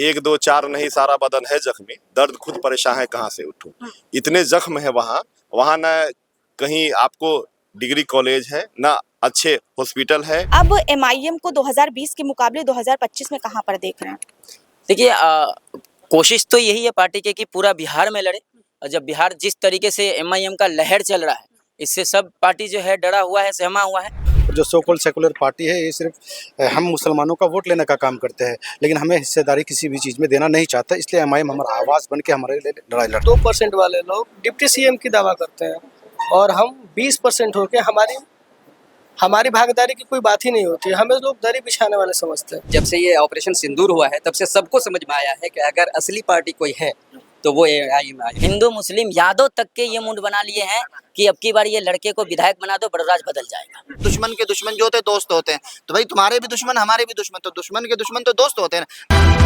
एक दो चार नहीं सारा बदन है जख्मी, दर्द खुद परेशान है कहाँ से उठूं। इतने जख्म है वहाँ, वहाँ ना कहीं आपको डिग्री कॉलेज है ना अच्छे हॉस्पिटल है। अब एमआईएम को 2020 के मुकाबले 2025 में कहाँ पर देख रहे हैं? देखिए, कोशिश तो यही है पार्टी के कि पूरा बिहार में लड़े। और जब बिहार जिस तरीके से एमआईएम का लहर चल रहा है, इससे सब पार्टी जो है डरा हुआ है, सहमा हुआ है। जो सो कॉल्ड सेकुलर पार्टी है, ये सिर्फ हम मुसलमानों का वोट लेने का काम करते हैं, लेकिन हमें हिस्सेदारी किसी भी चीज़ में देना नहीं चाहता। इसलिए एमआईएम हमारा आवाज़ बन के हमारे लिए लड़ाई लड़ता है। 2% वाले लोग डिप्टी सीएम की दावा करते हैं और हम 20% होके हमारी भागीदारी की कोई बात ही नहीं होती। हमें लोग दरी बिछाने वाले समझते हैं। जब से ये ऑपरेशन सिंदूर हुआ है, तब से सबको समझ में आया है कि अगर असली पार्टी कोई है तो वो एमआईएम है। हिंदू मुस्लिम यादव तक के ये मूड बना लिए हैं कि अब की बार ये लड़के को विधायक बना दो, बड़राज बदल जाएगा। दुश्मन के दुश्मन जो होते हैं दोस्त होते हैं, तो भाई तुम्हारे भी दुश्मन हमारे भी दुश्मन, तो दुश्मन के दुश्मन तो दोस्त होते हैं ना।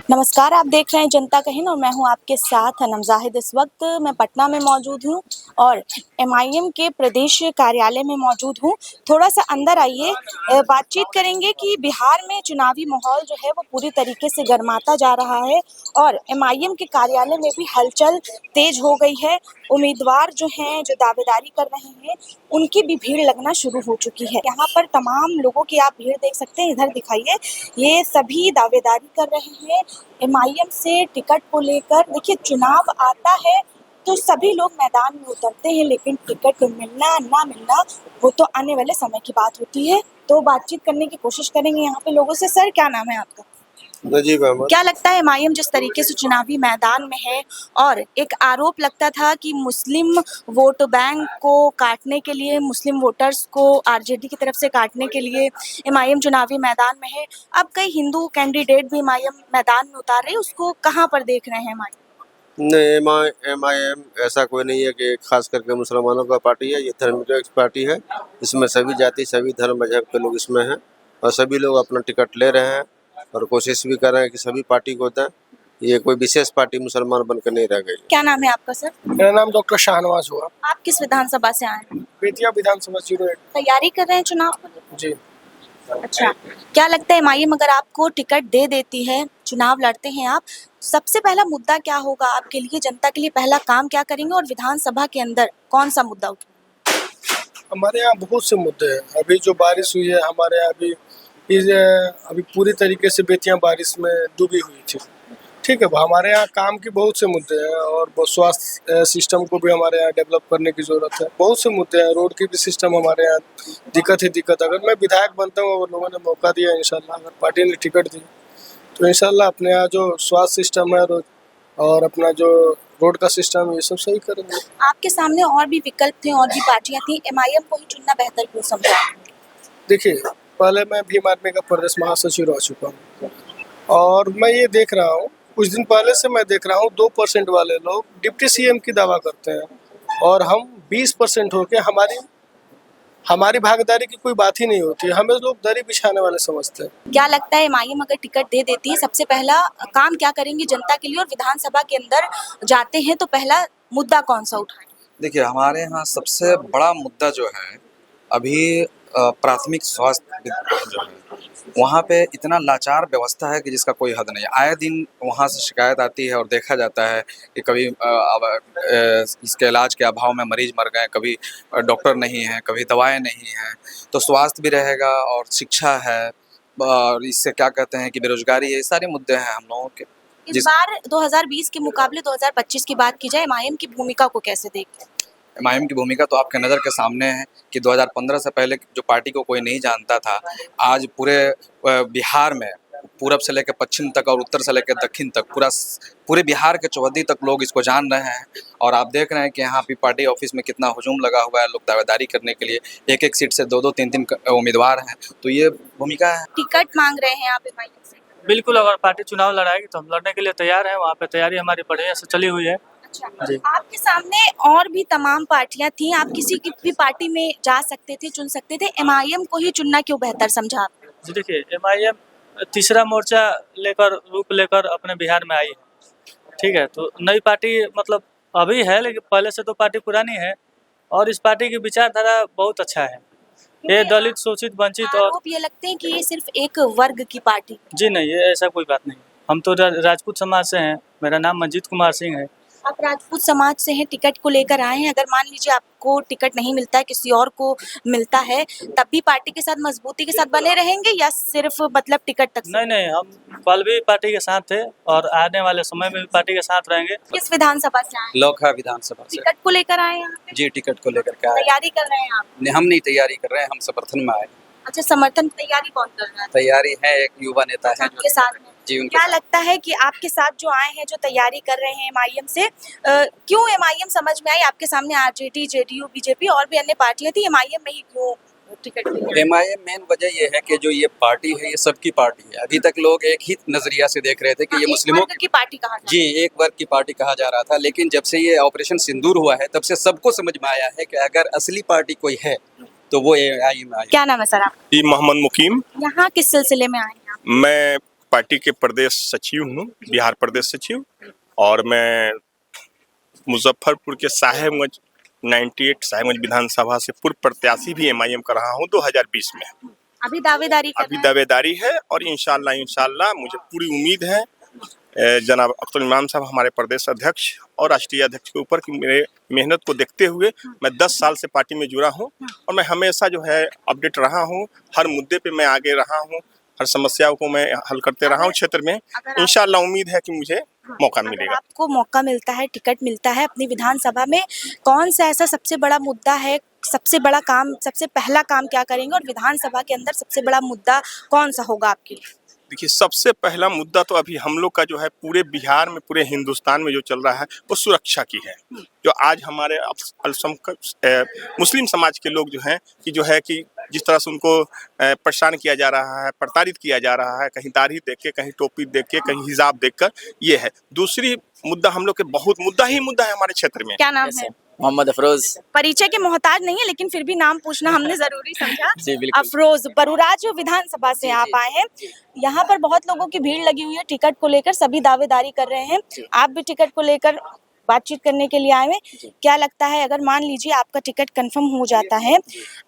नमस्कार, आप देख रहे हैं जनता का हित और मैं हूं आपके साथ अनम जाहिद। इस वक्त मैं पटना में मौजूद हूं और एमआईएम के प्रदेश कार्यालय में मौजूद हूं। थोड़ा सा अंदर आइए, बातचीत करेंगे कि बिहार में चुनावी माहौल जो है वो पूरी तरीके से गर्माता जा रहा है और एमआईएम के कार्यालय में भी हलचल तेज हो गई है। उम्मीदवार जो हैं, जो दावेदारी कर रहे हैं, उनकी भी भीड़ लगना शुरू हो चुकी है। यहाँ पर तमाम लोगों की आप भीड़ देख सकते हैं, इधर दिखाइए। ये सभी दावेदारी कर रहे हैं एमआईएम से टिकट को लेकर। देखिए, चुनाव आता है तो सभी लोग मैदान में उतरते हैं, लेकिन टिकट मिलना ना मिलना वो तो आने वाले समय की बात होती है। तो बातचीत करने की कोशिश करेंगे यहाँ पे लोगों से। सर, क्या नाम है आपका? नजीब अहमद। क्या लगता है एमआईएम जिस तरीके से चुनावी मैदान में है और एक आरोप लगता था कि मुस्लिम वोट बैंक को काटने के लिए, मुस्लिम वोटर्स को आरजेडी की तरफ से काटने के लिए एमआईएम चुनावी मैदान में है, अब कई हिंदू कैंडिडेट भी एमआईएम मैदान में उतार रहे हैं, उसको कहाँ पर देख रहे हैं एमआईएम? नहीं, एमआईएम ऐसा कोई नहीं है कि खास करके मुसलमानों का पार्टी है। ये धर्मनिरपेक्ष पार्टी है, इसमें सभी जाति सभी धर्म मजहब के लोग इसमें हैं और सभी लोग अपना टिकट ले रहे हैं और कोशिश भी कर रहे हैं कि सभी पार्टी को दें। ये कोई विशेष पार्टी मुसलमान बनकर नहीं रह गई। क्या नाम है आपका सर? मेरा नाम डॉक्टर शाहनवाज हुआ। आप किस विधानसभा से आए हैं? बेतिया विधानसभा 08। तैयारी कर रहे हैं चुनाव को? जी। अच्छा, क्या लगता है एमआईएम अगर आपको टिकट दे देती है, चुनाव लड़ते हैं आप, सबसे पहला मुद्दा क्या होगा आपके लिए? जनता के लिए पहला काम क्या करेंगे और विधानसभा के अंदर कौन सा मुद्दा उठाएंगे? हमारे यहाँ बहुत से मुद्दे हैं। अभी जो बारिश हुई है हमारे यहाँ, अभी पूरी तरीके से बेतिया बारिश में डूबी हुई थी। ठीक है, हमारे यहाँ काम की बहुत से मुद्दे हैं और स्वास्थ्य सिस्टम को भी हमारे यहाँ डेवलप करने की ज़रूरत है। बहुत से मुद्दे हैं, रोड की भी सिस्टम हमारे यहाँ दिक्कत ही दिक्कत। अगर मैं विधायक बनता हूँ और लोगों ने मौका दिया, इंशाल्लाह अगर पार्टी ने टिकट दी तो इंशाल्लाह अपने यहाँ जो स्वास्थ्य सिस्टम है और अपना जो रोड का सिस्टम है, ये सब सही करेंगे। आपके सामने और भी विकल्प थे, और भी पार्टियां थी, एमआईएम को ही चुनना बेहतर क्यों समझा? देखिए, पहले मैं भीम आर्मी का प्रदेश महासचिव रह चुका हूँ और मैं ये देख रहा हूँ, कुछ दिन पहले से मैं देख रहा हूँ 2% वाले लोग डिप्टी सीएम की दावा करते हैं और हम 20% होके हमारी भागीदारी की कोई बात ही नहीं होती। हमें लोग दरी बिछाने वाले समझते हैं। क्या लगता है एमआईएम अगर टिकट दे देती है, सबसे पहला काम क्या करेंगे जनता के लिए, और विधानसभा के अंदर जाते हैं तो पहला मुद्दा कौन सा उठाएंगे? देखिए, हमारे यहाँ सबसे बड़ा मुद्दा जो है अभी प्राथमिक स्वास्थ्य जो है, वहाँ पे इतना लाचार व्यवस्था है कि जिसका कोई हद नहीं। आए दिन वहाँ से शिकायत आती है और देखा जाता है कि कभी इसके इलाज के अभाव में मरीज मर गए, कभी डॉक्टर नहीं है, कभी दवाएं नहीं हैं। तो स्वास्थ्य भी रहेगा और शिक्षा है और इससे क्या कहते हैं कि बेरोजगारी है, ये सारे मुद्दे हैं हम लोगों के। इस बार 2020 के मुकाबले 2025 की बात की जाए, एमआईएम की भूमिका को कैसे देखते हैं? एमआईएम की भूमिका तो आपके नज़र के सामने है कि 2015 से पहले जो पार्टी को कोई नहीं जानता था, आज पूरे बिहार में पूरब से लेकर पश्चिम तक और उत्तर से लेकर दक्षिण तक पूरे बिहार के चौहद्दी तक लोग इसको जान रहे हैं। और आप देख रहे हैं कि यहाँ पे पार्टी ऑफिस में कितना हुजूम लगा हुआ है, लोग दावेदारी करने के लिए एक एक सीट से दो दो तीन तीन उम्मीदवार हैं। तो ये भूमिका है। टिकट मांग रहे हैं आप एमआईएम से? बिल्कुल, अगर पार्टी चुनाव लड़ाएगी तो हम लड़ने के लिए तैयार हैं। वहाँ पे तैयारी हमारी बढ़िया से चली हुई है। अच्छा, आपके सामने और भी तमाम पार्टियां थी, आप किसी की भी पार्टी में जा सकते थे, चुन सकते थे, एमआईएम को ही चुनना क्यों बेहतर समझा? जी देखिए, एमआईएम तीसरा मोर्चा रूप लेकर अपने बिहार में आई है। ठीक है, तो नई पार्टी मतलब अभी है, लेकिन पहले से तो पार्टी पुरानी है और इस पार्टी की विचारधारा बहुत अच्छा है। ये दलित, शोषित, वंचित और आरोप ये लगते हैं कि ये सिर्फ एक वर्ग की पार्टी। जी नहीं, ये ऐसा कोई बात नहीं। हम तो राजपूत समाज से हैं। मेरा नाम मंजीत कुमार सिंह है। आप राजपूत समाज से हैं, टिकट को लेकर आए हैं। अगर मान लीजिए आपको टिकट नहीं मिलता है, किसी और को मिलता है, तब भी पार्टी के साथ मजबूती के साथ बने रहेंगे या सिर्फ मतलब टिकट तक? नहीं नहीं, हम कल भी पार्टी के साथ थे और आने वाले समय में भी पार्टी के साथ रहेंगे। किस विधानसभा से आए हैं? लोकहा विधानसभा से। टिकट को लेकर आए हैं यहाँ पे? जी, टिकट को लेकर के आए। तैयारी कर रहे हैं आप? हम नहीं तैयारी कर रहे हैं, हम समर्थन में आए। अच्छा, समर्थन तैयारी कौन कर रहा है? तैयारी है, एक युवा नेता है आपके साथ में? जी, उनके क्या लगता है कि आपके साथ जो आए हैं, जो तैयारी कर रहे हैं एमआईएम से, क्यों एमआईएम समझ में आई? आपके सामने आरजेडी, जेडीयू, बीजेपी और भी अन्य पार्टियां थी, एमआईएम में ही क्यों टिकट मिला? एमआईएम मेन वजह ये है कि जो ये पार्टी है ये सबकी पार्टी है। अभी तक लोग एक ही नजरिया से देख रहे थे कि ये मुस्लिमों वर्ग की पार्टी कहा जाता जी एक वर्ग की पार्टी कहा जा रहा था, लेकिन जब से ये ऑपरेशन सिंदूर हुआ है तब से सबको समझ में आया है कि अगर असली पार्टी कोई है तो वो एमआईएम है। क्या नाम है सर आप? ई मोहम्मद मुकीम। यहाँ किस सिलसिले में आए हैं आप? मैं पार्टी के प्रदेश सचिव हूँ, बिहार प्रदेश सचिव, और मैं मुजफ्फरपुर के साहेबगंज 98 साहेबगंज विधानसभा से पूर्व प्रत्याशी भी एमआईएम कर रहा हूँ 2020 में। अभी दावेदारी कर अभी रहे हैं? दावेदारी है और इंशाल्लाह मुझे पूरी उम्मीद है जनाब अख्तर इमाम साहब हमारे प्रदेश अध्यक्ष और राष्ट्रीय अध्यक्ष के ऊपर कि मेरे मेहनत को देखते हुए मैं 10 साल से पार्टी में जुड़ा हूं और मैं हमेशा जो है अपडेट रहा हूं, हर मुद्दे पे मैं आगे रहा हूं, हर समस्याओं को मैं हल करते रहा हूं क्षेत्र में। इंशाल्लाह उम्मीद है कि मुझे मौका मिलेगा। आपको मौका मिलता है, टिकट मिलता है अपनी विधानसभा में, कौन सा ऐसा सबसे बड़ा मुद्दा है, सबसे बड़ा काम, सबसे पहला काम क्या करेंगे और विधानसभा के अंदर सबसे बड़ा मुद्दा कौन सा होगा आपके लिए? देखिए, सबसे पहला मुद्दा तो अभी हम लोग का जो है पूरे बिहार में, पूरे हिंदुस्तान में जो चल रहा है वो सुरक्षा की है। जो आज हमारे अल्पसंख्यक मुस्लिम समाज के लोग जो है कि जिस तरह से उनको परेशान किया जा रहा है, प्रताड़ित किया जा रहा है, कहीं दाढ़ी देख के, कहीं टोपी देख के, कहीं हिजाब देखकर, ये है। दूसरी मुद्दा हम लोग के बहुत मुद्दा है हमारे क्षेत्र में। क्या नाम है? मोहम्मद अफरोज। परिचय के मोहताज नहीं है, लेकिन फिर भी नाम पूछना हमने जरूरी समझा। जी बिल्कुल। अफरोज, बरूराज विधानसभा से आप आए हैं। यहाँ पर बहुत लोगों की भीड़ लगी हुई है टिकट को लेकर, सभी दावेदारी कर रहे हैं। आप भी टिकट को लेकर बातचीत करने के लिए आए हैं। क्या लगता है, अगर मान लीजिए आपका टिकट कंफर्म हो जाता है,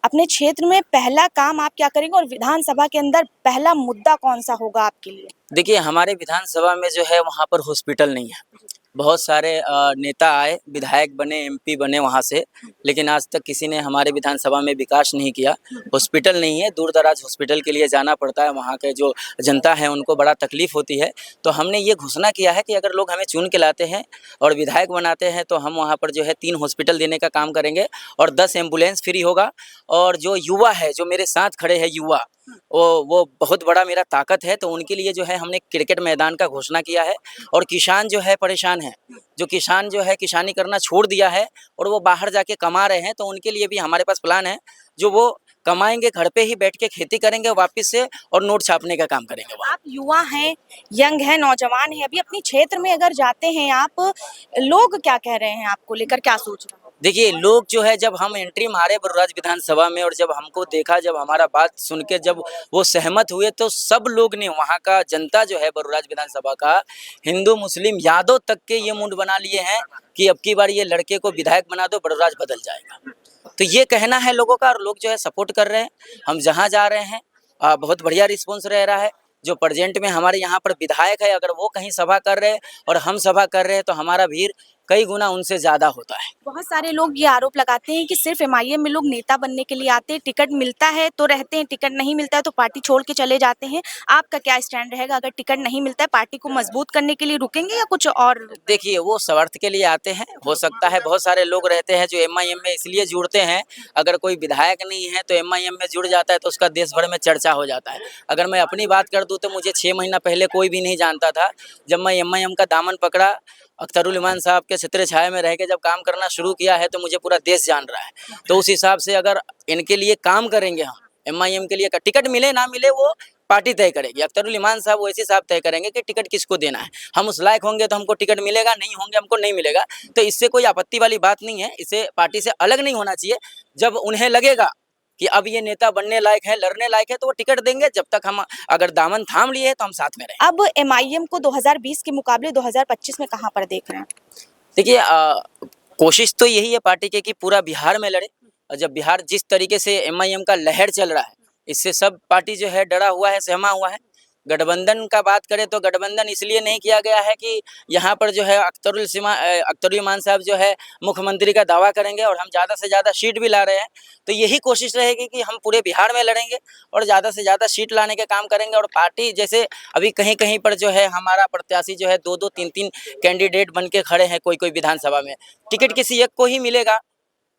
अपने क्षेत्र में पहला काम आप क्या करेंगे और विधानसभा के अंदर पहला मुद्दा कौन सा होगा आपके लिए? देखिए, हमारे विधानसभा में जो है वहाँ पर हॉस्पिटल नहीं है। बहुत सारे नेता आए, विधायक बने, एमपी बने वहाँ से, लेकिन आज तक किसी ने हमारे विधानसभा में विकास नहीं किया। हॉस्पिटल नहीं है, दूर दराज हॉस्पिटल के लिए जाना पड़ता है, वहाँ के जो जनता है उनको बड़ा तकलीफ होती है। तो हमने ये घोषणा किया है कि अगर लोग हमें चुन के लाते हैं और विधायक बनाते हैं तो हम वहाँ पर जो है 3 हॉस्पिटल देने का काम करेंगे और 10 एम्बुलेंस फ्री होगा। और जो युवा है, जो मेरे साथ खड़े हैं युवा, वो बहुत बड़ा मेरा ताकत है, तो उनके लिए जो है हमने क्रिकेट मैदान का घोषणा किया है। और किसान जो है परेशान है, जो किसान जो है किसानी करना छोड़ दिया है और वो बाहर जाके कमा रहे हैं, तो उनके लिए भी हमारे पास प्लान है। जो वो कमाएंगे, घर पे ही बैठ के खेती करेंगे वापस से और नोट छापने का काम करेंगे। आप युवा हैं, यंग हैं, नौजवान हैं, अभी अपने क्षेत्र में अगर जाते हैं आप, लोग क्या कह रहे हैं आपको लेकर, क्या सोच रहे हैं? देखिए, लोग जो है, जब हम एंट्री मारे बरूराज विधानसभा में और जब हमको देखा, जब हमारा बात सुन के जब वो सहमत हुए, तो सब लोग ने, वहाँ का जनता जो है बरूराज विधानसभा का, हिंदू मुस्लिम यादव तक के ये मुंड बना लिए हैं कि अब की बार ये लड़के को विधायक बना दो, बरूराज बदल जाएगा। तो ये कहना है लोगों का और लोग जो है सपोर्ट कर रहे हैं। हम जहाँ जा रहे हैं बहुत बढ़िया रिस्पॉन्स रह रहा है। जो प्रेजेंट में हमारे यहाँ पर विधायक है, अगर वो कहीं सभा कर रहे हैं और हम सभा कर रहे हैं तो हमारा भीड़ कई गुना उनसे ज़्यादा होता है। बहुत सारे लोग ये आरोप लगाते हैं कि सिर्फ एमआईएम में लोग नेता बनने के लिए आते हैं, टिकट मिलता है तो रहते हैं, टिकट नहीं मिलता है तो पार्टी छोड़ के चले जाते हैं। आपका क्या स्टैंड रहेगा? अगर टिकट नहीं मिलता है, पार्टी को मजबूत करने के लिए रुकेंगे या कुछ और? देखिए, वो स्वार्थ के लिए आते हैं, हो सकता है बहुत सारे लोग रहते हैं जो एमआईएम में इसलिए जुड़ते हैं, अगर कोई विधायक नहीं है तो एमआईएम में जुड़ जाता है तो उसका देश भर में चर्चा हो जाता है। अगर मैं अपनी बात कर दूं तो मुझे 6 महीना पहले कोई भी नहीं जानता था। जब मैं एमआईएम का दामन पकड़ा, अख्तरुल इमान साहब के छत्र छाया में रह के जब काम करना शुरू किया है, तो मुझे पूरा देश जान रहा है। तो उस हिसाब से अगर इनके लिए काम करेंगे, हम एमआईएम के लिए, टिकट मिले ना मिले वो पार्टी तय करेगी। अख्तरुल इमान साहब वैसे साहब तय करेंगे कि टिकट किसको देना है। हम उस लायक होंगे तो हमको टिकट मिलेगा, नहीं होंगे हमको नहीं मिलेगा। तो इससे कोई आपत्ति वाली बात नहीं है, इसे पार्टी से अलग नहीं होना चाहिए। जब उन्हें लगेगा कि अब ये नेता बनने लायक है, लड़ने लायक है, तो वो टिकट देंगे। जब तक हम अगर दामन थाम लिए तो हम साथ में रहें। अब एमआईएम को 2020 के मुकाबले 2025 में कहाँ पर देख रहे हैं? देखिए, कोशिश तो यही है पार्टी के कि पूरा बिहार में लड़े, और जब बिहार जिस तरीके से एमआईएम का लहर चल रहा है, इससे सब पार्टी जो है डरा हुआ है, सहमा हुआ है। गठबंधन का बात करें तो गठबंधन इसलिए नहीं किया गया है कि यहाँ पर जो है अख्तरुल साहब जो है मुख्यमंत्री का दावा करेंगे और हम ज़्यादा से ज़्यादा सीट भी ला रहे हैं, तो यही कोशिश रहेगी कि हम पूरे बिहार में लड़ेंगे और ज़्यादा से ज़्यादा सीट लाने के काम करेंगे। और पार्टी जैसे अभी कहीं कहीं पर जो है हमारा प्रत्याशी जो है 2-2, 3-3 कैंडिडेट बन के खड़े हैं, कोई विधानसभा में टिकट किसी एक को ही मिलेगा।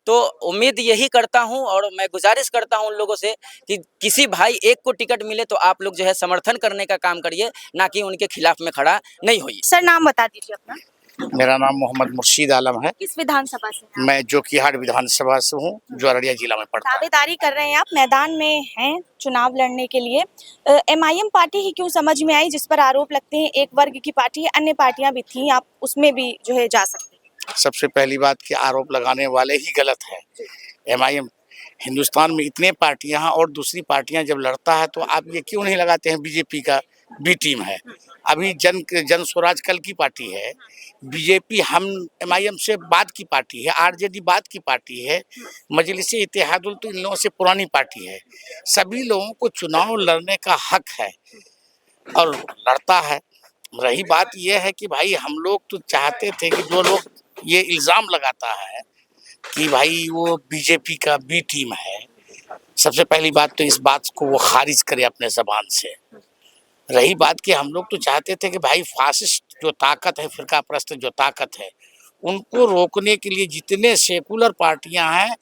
तो उम्मीद यही करता हूं और मैं गुजारिश करता हूं उन लोगों से कि किसी भाई एक को टिकट मिले तो आप लोग जो है समर्थन करने का काम करिए, ना कि उनके खिलाफ में खड़ा नहीं होइए। सर नाम बता दीजिए अपना। मेरा नाम मोहम्मद मुर्शीद आलम है। किस विधानसभा से हैं आप? मैं जोकीहाट विधानसभा से हूँ, जो अररिया जिला में पड़ता है। दावेदारी कर रहे हैं आप, मैदान में हैं चुनाव लड़ने के लिए। एमआईएम पार्टी ही क्यों समझ में आई, जिस पर आरोप लगते हैं एक वर्ग की पार्टी है, अन्य पार्टियां भी थी, आप उसमें भी जो है जा सकते हैं? सबसे पहली बात कि आरोप लगाने वाले ही गलत है। एमआईएम हिंदुस्तान में इतने पार्टियां हैं और दूसरी पार्टियां जब लड़ता है तो आप ये क्यों नहीं लगाते हैं बीजेपी का बी टीम है। अभी जन स्वराज कल की पार्टी है, बीजेपी हम एमआईएम से बाद की पार्टी है, आरजेडी बाद की पार्टी है, मजलिस इत्तेहादुल तो इन लोगों से पुरानी पार्टी है। सभी लोगों को चुनाव लड़ने का हक है और लड़ता है। रही बात यह है कि भाई हम लोग तो चाहते थे कि जो लोग ये इल्ज़ाम लगाता है कि भाई वो बीजेपी का बी टीम है, सबसे पहली बात तो इस बात को वो खारिज करे अपने ज़बान से। रही बात कि हम लोग तो चाहते थे कि भाई फासिस्ट जो ताकत है, फिरका परस्त जो ताकत है, उनको रोकने के लिए जितने सेकुलर पार्टियां हैं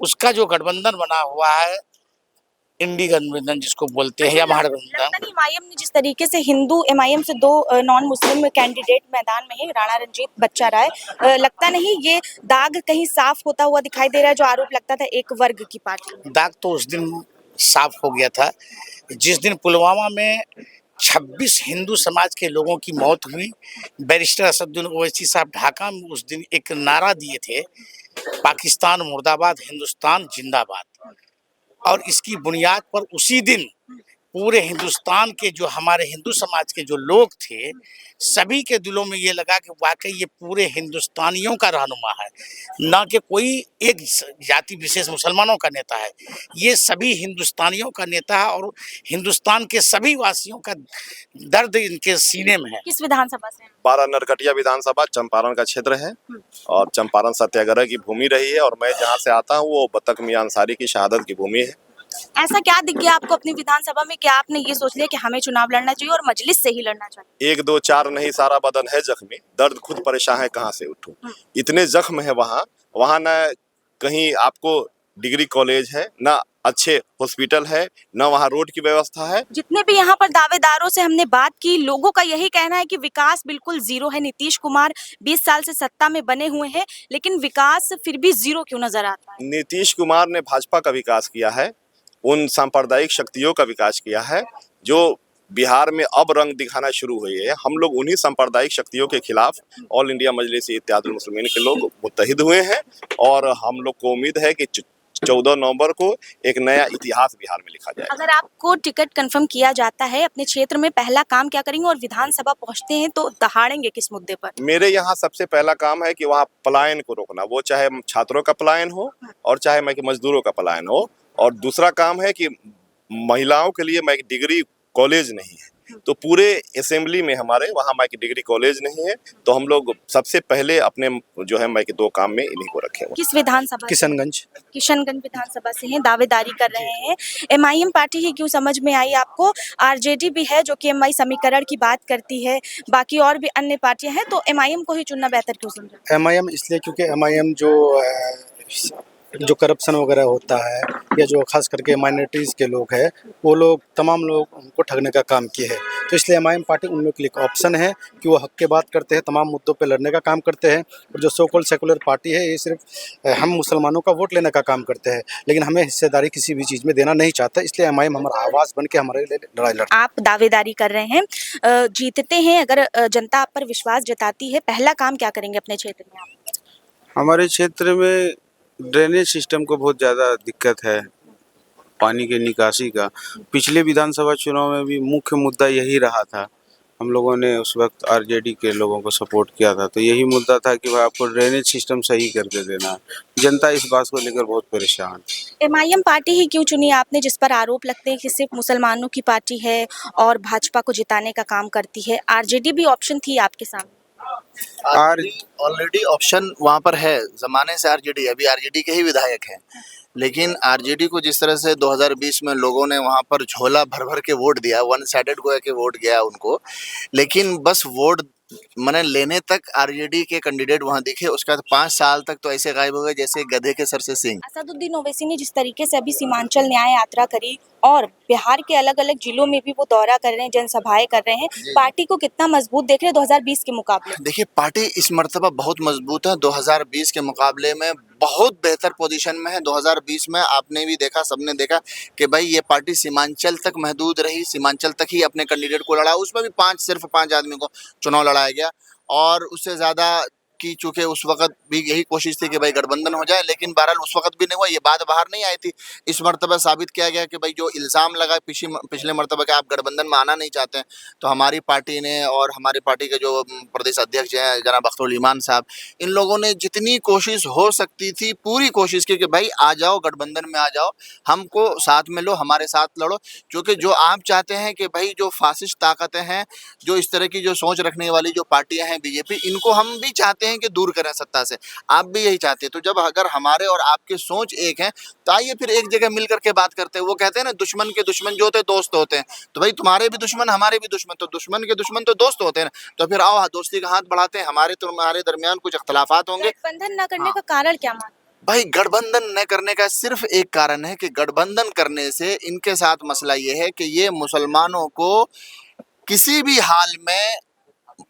उसका जो गठबंधन बना हुआ है, इंडी गठबंधन जिसको बोलते हैं या महागठबंधन। एमआईएम ने जिस तरीके से हिंदू एमआईएम से 2 नॉन मुस्लिम कैंडिडेट मैदान में है, राणा रंजीत, बच्चा राय, लगता नहीं ये दाग कहीं साफ होता हुआ दिखाई दे रहा है जो आरोप लगता था एक वर्ग की पार्टी? दाग तो उस दिन साफ हो गया था जिस दिन पुलवामा में 26 हिंदू समाज के लोगों की मौत हुई। बैरिस्टर असदुद्दीन ओवैसी साहब ढाका में उस दिन एक नारा दिए थे, पाकिस्तान मुर्दाबाद, हिंदुस्तान जिंदाबाद। और इसकी बुनियाद पर उसी दिन पूरे हिंदुस्तान के जो हमारे हिंदू समाज के जो लोग थे, सभी के दिलों में ये लगा कि वाकई ये पूरे हिंदुस्तानियों का रहनुमा है, ना कि कोई एक जाति विशेष मुसलमानों का नेता है। ये सभी हिंदुस्तानियों का नेता है और हिंदुस्तान के सभी वासियों का दर्द इनके सीने में है। किस विधानसभा से? 12 नरकटिया विधानसभा चंपारण का क्षेत्र है और चंपारण सत्याग्रह की भूमि रही है और मैं जहाँ से आता हूँ वो बतख मियां अंसारी की शहादत की भूमि है। ऐसा क्या दिख गया आपको अपनी विधानसभा में कि आपने ये सोच लिया कि हमें चुनाव लड़ना चाहिए और मजलिस से ही लड़ना चाहिए? 1 2 4 नहीं, सारा बदन है जख्मी, दर्द खुद परेशान है, कहाँ से उठूं। इतने जख्म है वहाँ न कहीं आपको डिग्री कॉलेज है, ना अच्छे हॉस्पिटल है, ना वहाँ रोड की व्यवस्था है। जितने भी यहाँ पर दावेदारों से हमने बात की, लोगों का यही कहना है कि विकास बिल्कुल जीरो है। नीतीश कुमार 20 साल से सत्ता में बने हुए हैं, लेकिन विकास फिर भी जीरो क्यों नजर आता है? नीतीश कुमार ने भाजपा का विकास किया है, उन सांप्रदायिक शक्तियों का विकास किया है जो बिहार में अब रंग दिखाना शुरू हुई है। हम लोग उन्हीं सांप्रदायिक शक्तियों के खिलाफ ऑल इंडिया मजलिस इत्तेहादुल मुस्लिमीन के लोग मुत्तहिद हुए हैं और हम लोग को उम्मीद है कि 14 नवंबर को एक नया इतिहास बिहार में लिखा जाएगा। अगर आपको टिकट कंफर्म किया जाता है, अपने क्षेत्र में पहला काम क्या करेंगे और विधानसभा पहुंचते हैं तो दहाड़ेंगे किस मुद्दे पर? मेरे यहाँ सबसे पहला काम है कि वहाँ पलायन को रोकना, वो चाहे छात्रों का पलायन हो और चाहे मजदूरों का पलायन हो। और दूसरा काम है कि महिलाओं के लिए डिग्री कॉलेज नहीं है, तो पूरे असेंबली में हमारे वहाँ डिग्री कॉलेज नहीं है, तो हम लोग सबसे पहले अपने जो है 2 काम में इन्हीं को रखे हुए। किस विधानसभा? किशनगंज विधानसभा से हैं, दावेदारी कर रहे हैं। एमआईएम पार्टी ही क्यों समझ में आई आपको? आरजेडी भी है जो कि एमआई समीकरण की बात करती है, बाकी और भी अन्य पार्टियां हैं, तो एमआईएम को ही चुनना बेहतर क्यों समझा? एमआईएम इसलिए क्योंकि एमआईएम जो करप्शन वगैरह होता है या जो खास करके माइनॉरिटीज़ के लोग हैं, वो लोग तमाम लोग उनको ठगने का काम किए हैं, तो इसलिए एमआईएम पार्टी उन लोग के लिए एक ऑप्शन है कि वो हक के बात करते हैं, तमाम मुद्दों पे लड़ने का काम करते हैं। और जो सो कॉल्ड सेकुलर पार्टी है, ये सिर्फ हम मुसलमानों का वोट लेने का काम करते हैं, लेकिन हमें हिस्सेदारी किसी भी चीज़ में देना नहीं चाहता, इसलिए एमआईएम हमारा आवाज़ बन के हमारे लिए लड़ाई लड़। आप दावेदारी कर रहे हैं, जीतते हैं, अगर जनता आप पर विश्वास जताती है, पहला काम क्या करेंगे अपने क्षेत्र में आप? हमारे क्षेत्र में ड्रेनेज सिस्टम को बहुत ज़्यादा दिक्कत है, पानी के निकासी का। पिछले विधानसभा चुनाव में भी मुख्य मुद्दा यही रहा था, हम लोगों ने उस वक्त आरजेडी के लोगों को सपोर्ट किया था, तो यही मुद्दा था कि भाई आपको ड्रेनेज सिस्टम सही करके देना है। जनता इस बात को लेकर बहुत परेशान है। एमआईएम पार्टी ही क्यों चुनी आपने, जिस पर आरोप लगते हैं कि सिर्फ मुसलमानों की पार्टी है और भाजपा को जिताने का काम करती है? आरजेडी भी ऑप्शन थी आपके सामने। ऑलरेडी ऑप्शन वहां पर है, जमाने से आरजेडी, अभी आरजेडी के ही विधायक हैं। लेकिन आरजेडी को जिस तरह से 2020 में लोगों ने वहां पर झोला भर भर के वोट दिया, वन साइडेड गोया के वोट गया उनको, लेकिन बस वोट मैंने लेने तक आरजेडी के कैंडिडेट वहां दिखे, उसके बाद 5 साल तक तो ऐसे गायब हो गए जैसे गधे के सर से सींग। असदुद्दीन ओवैसी ने जिस तरीके से अभी सीमांचल न्याय यात्रा करी और बिहार के अलग अलग जिलों में भी वो दौरा कर रहे हैं, जनसभाएं कर रहे हैं, पार्टी को कितना मजबूत देख रहे हैं 2020 के मुकाबले? देखिए, पार्टी इस मर्तबा बहुत मजबूत है, 2020 के मुकाबले में बहुत बेहतर पोजीशन में है। 2020 में आपने भी देखा, सबने देखा कि भाई ये पार्टी सीमांचल तक महदूद रही, सीमांचल तक ही अपने कैंडिडेट को लड़ा, उसमें भी सिर्फ 5 आदमी को चुनाव लड़ाया गया और उससे ज़्यादा की चूँकि उस वक्त भी यही कोशिश थी कि भाई गठबंधन हो जाए, लेकिन बहरहाल उस वक्त भी नहीं हुआ, ये बात बाहर नहीं आई थी। इस मर्तबा साबित किया गया कि भाई जो इल्ज़ाम लगा पिछले मर्तबा कि आप गठबंधन में आना नहीं चाहते हैं, तो हमारी पार्टी ने और हमारी पार्टी के जो प्रदेश अध्यक्ष हैं जनाब अख्तरुल ईमान साहब, इन लोगों ने जितनी कोशिश हो सकती थी पूरी कोशिश की कि भाई आ जाओ, गठबंधन में आ जाओ, हमको साथ में लो, हमारे साथ लड़ो, क्योंकि जो आप चाहते हैं कि भाई जो फासिस्ट ताकतें हैं, जो इस तरह की जो सोच रखने वाली जो पार्टियां हैं बीजेपी, इनको हम भी चाहते हैं कि दूर करें सत्ता से, आप भी यही चाहते हैं। तो जब अगर हमारे और आपके सोच एक है तो आइए फिर एक जगह मिल करके बात करते हैं। वो कहते हैं ना, दुश्मन के दुश्मन जो होते हैं दोस्त होते हैं, तो भाई तुम्हारे भी दुश्मन हमारे भी दुश्मन, तो दुश्मन के दुश्मन तो दोस्त होते हैं ना, तो फिर आओ दोस्ती का हाथ बढ़ाते हैं। हमारे तुम्हारे दरमियान कुछ अख्तलाफात होंगे, गठबंधन न करने का कारण क्या मानते हैं? भाई गठबंधन न करने का सिर्फ एक कारण है कि गठबंधन करने से इनके साथ मसला ये है कि ये मुसलमानों को किसी भी हाल में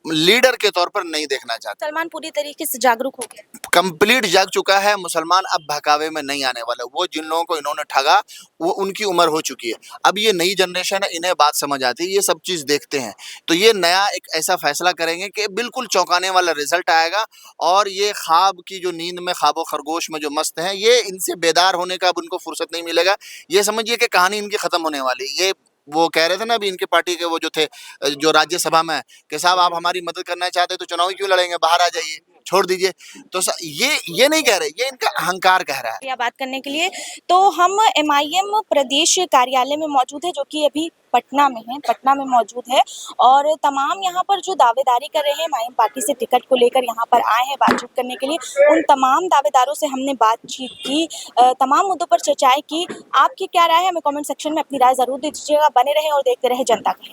लीडर के तौर पर नहीं देखना चाहते। सलमान पूरी तरीके से जागरूक हो गया, कंप्लीट जाग चुका है मुसलमान, अब बहकावे में नहीं आने वाला। वो जिन लोगों को इन्होंने ठगा, वो उनकी उम्र हो चुकी है, अब ये नई जनरेशन है, इन्हें बात समझ आती है, ये सब चीज़ देखते हैं, तो ये नया एक ऐसा फैसला करेंगे कि बिल्कुल चौंकाने वाला रिजल्ट आएगा और ये ख्वाब की जो नींद में ख्वाबो खरगोश में जो मस्त हैं, ये इनसे बेदार होने का अब उनको फुर्सत नहीं मिलेगा। ये समझिए कि कहानी इनकी ख़त्म होने वाली है। ये वो कह रहे थे ना अभी इनके पार्टी के वो जो थे, जो राज्यसभा में, कि साहब आप हमारी मदद करना चाहते तो चुनाव क्यों लड़ेंगे, बाहर आ जाइए, छोड़ दीजिए। तो ये नहीं कह रहे, ये इनका अहंकार कह रहा है। या बात करने के लिए तो हम एमआईएम प्रदेश कार्यालय में मौजूद है, जो कि अभी पटना में है, पटना में मौजूद है और तमाम यहाँ पर जो दावेदारी कर रहे हैं एमआईएम पार्टी से टिकट को लेकर यहाँ पर आए हैं बातचीत करने के लिए, उन तमाम दावेदारों से हमने बातचीत की, तमाम मुद्दों पर चर्चाएं की। आपकी क्या राय है, हमें कमेंट सेक्शन में अपनी राय जरूर दीजिएगा। बने रहे और देखते रहे जनता का।